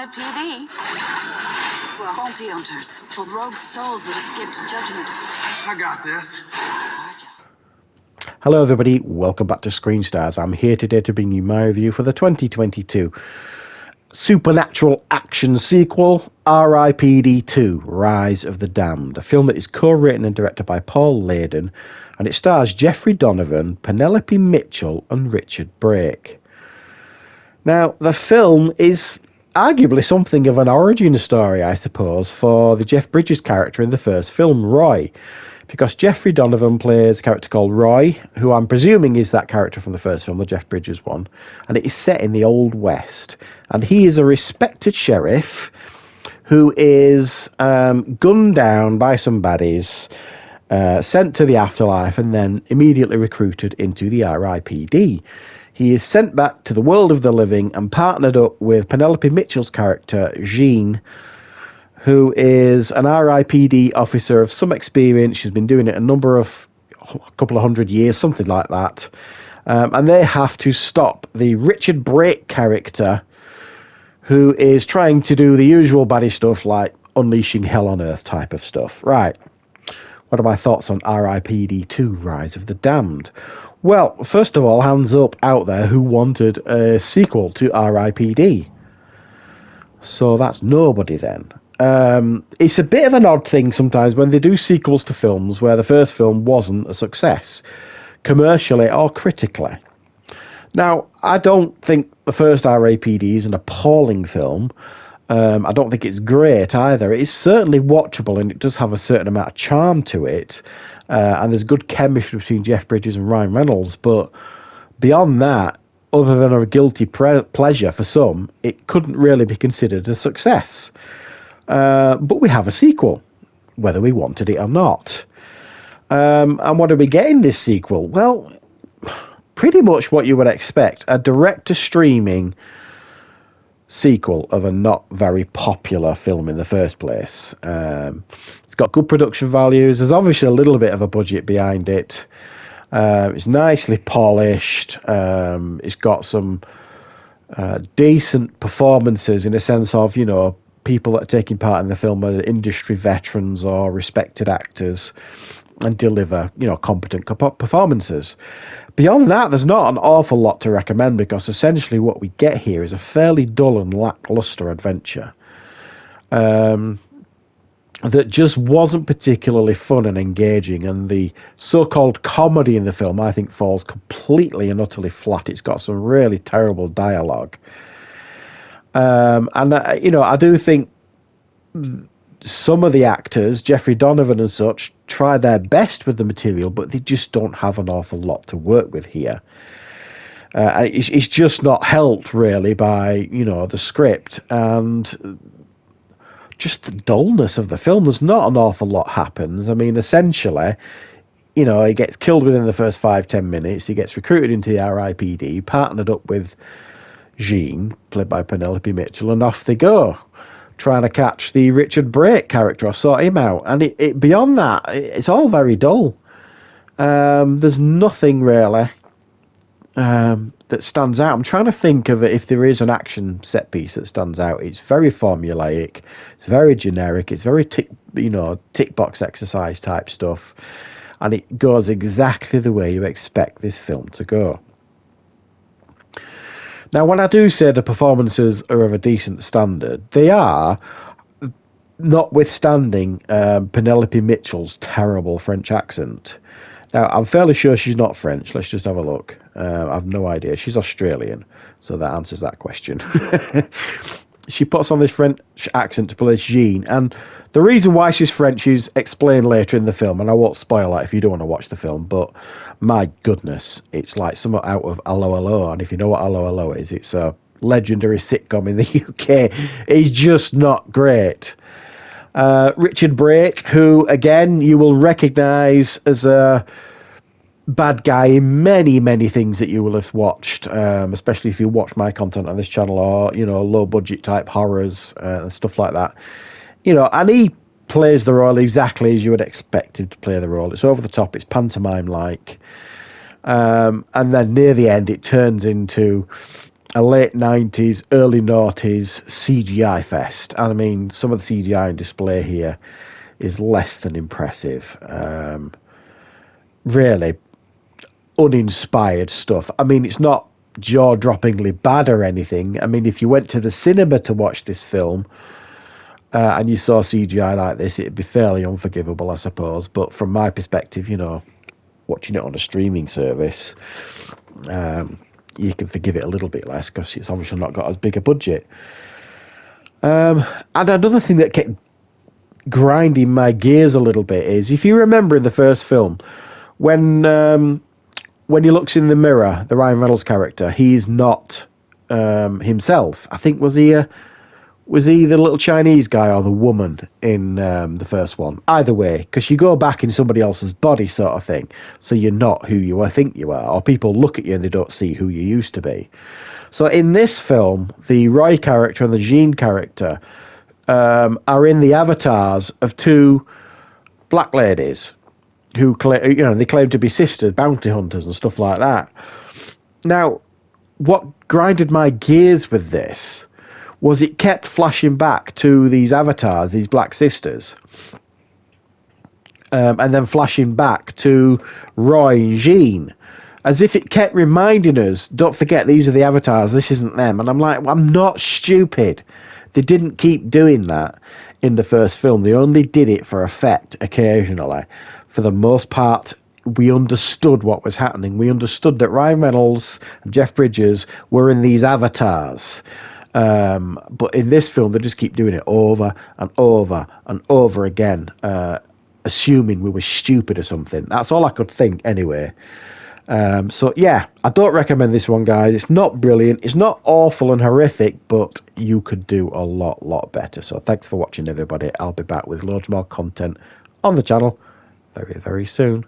R.I.P.D. We're bounty hunters for rogue souls that escaped judgment. I got this. Hello everybody, welcome back to Screenstars. I'm here today to bring you my review for the 2022 supernatural action sequel, R.I.P.D 2, Rise of the Damned, a film that is co-written and directed by Paul Leyden, and it stars Jeffrey Donovan, Penelope Mitchell and Richard Brake. Now, the film is arguably something of an origin story, I suppose, for the Jeff Bridges character in the first film, Roy, because Jeffrey Donovan plays a character called Roy, who I'm presuming is that character from the first film, the Jeff Bridges one, and it is set in the Old West, and he is a respected sheriff who is gunned down by some baddies, sent to the afterlife, and then immediately recruited into the R.I.P.D. He is sent back to the world of the living and partnered up with Penelope Mitchell's character, Jean, who is an R.I.P.D officer of some experience. She's been doing it a couple of hundred years, something like that. And they have to stop the Richard Brake character, who is trying to do the usual baddie stuff like unleashing hell on earth type of stuff. Right. What are my thoughts on R.I.P.D 2, Rise of the Damned? Well, first of all, hands up out there who wanted a sequel to R.I.P.D. So that's nobody then. It's a bit of an odd thing sometimes when they do sequels to films where the first film wasn't a success, commercially or critically. Now, I don't think the first R.I.P.D is an appalling film. I don't think it's great either. It's certainly watchable and it does have a certain amount of charm to it. And there's good chemistry between Jeff Bridges and Ryan Reynolds. But beyond that, other than a guilty pleasure for some, it couldn't really be considered a success. But we have a sequel, whether we wanted it or not. And what do we get in this sequel? Well, pretty much what you would expect. A direct-to-streaming sequel of a not very popular film in the first place. It's got good production values. There's obviously a little bit of a budget behind it. It's nicely polished. It's got some decent performances in a sense of, you know, people that are taking part in the film are industry veterans or respected actors and deliver, you know, competent performances. Beyond that, there's not an awful lot to recommend because essentially what we get here is a fairly dull and lackluster adventure that just wasn't particularly fun and engaging, and the so-called comedy in the film, I think, falls completely and utterly flat. It's got some really terrible dialogue. You know, I do think some of the actors, Jeffrey Donovan and such, try their best with the material, but they just don't have an awful lot to work with here. It's just not helped really by, you know, the script and just the dullness of the film. There's not an awful lot happens. I mean, essentially, you know, he gets killed within the first 5-10 minutes. He gets recruited into the R.I.P.D, partnered up with Jean, played by Penelope Mitchell, and off they go, trying to catch the Richard Brake character or sort him out. And it beyond that, it's all very dull. There's nothing really that stands out. I'm trying to think of it if there is an action set piece that stands out. It's very formulaic. It's very generic. It's very tick box exercise type stuff, and it goes exactly the way you expect this film to go. Now, when I do say the performances are of a decent standard, they are, notwithstanding Penelope Mitchell's terrible French accent. Now, I'm fairly sure she's not French. Let's just have a look. I've no idea. She's Australian, so that answers that question. She puts on this French accent to play Jean, and the reason why she's French is explained later in the film, and I won't spoil that if you don't want to watch the film, but my goodness, it's like somewhat out of Allo Allo, and if you know what Allo Allo is, it's a legendary sitcom in the UK. It's just not great. Richard Brake, who, again, you will recognise as a bad guy in many, many things that you will have watched, especially if you watch my content on this channel or, you know, low-budget type horrors and stuff like that. You know, and he plays the role exactly as you would expect him to play the role. It's over the top, it's pantomime-like. And then near the end, it turns into a late 90s, early noughties CGI fest. And I mean, some of the CGI on display here is less than impressive. Really uninspired stuff. I mean, it's not jaw-droppingly bad or anything. I mean, if you went to the cinema to watch this film and you saw CGI like this, it'd be fairly unforgivable, I suppose. But from my perspective, you know, watching it on a streaming service, you can forgive it a little bit less because it's obviously not got as big a budget. And another thing that kept grinding my gears a little bit is, if you remember in the first film, when he looks in the mirror, the Ryan Reynolds character, he's not himself. I think was he the little Chinese guy or the woman in the first one? Either way, because you go back in somebody else's body, sort of thing, so you're not who you think you are, or people look at you and they don't see who you used to be. So in this film, the Roy character and the Jean character are in the avatars of two black ladies who they claim to be sisters, bounty hunters and stuff like that. Now, what grinded my gears with this was it kept flashing back to these avatars, these black sisters, and then flashing back to Roy and Jean, as if it kept reminding us, don't forget, these are the avatars, this isn't them. And I'm like, well, I'm not stupid. They didn't keep doing that in the first film. They only did it for effect occasionally. For the most part, we understood what was happening. We understood that Ryan Reynolds and Jeff Bridges were in these avatars. But in this film, they just keep doing it over and over and over again, assuming we were stupid or something. That's all I could think anyway. So yeah, I don't recommend this one, guys. It's not brilliant. It's not awful and horrific, but you could do a lot better. So thanks for watching, everybody. I'll be back with loads more content on the channel very, very soon.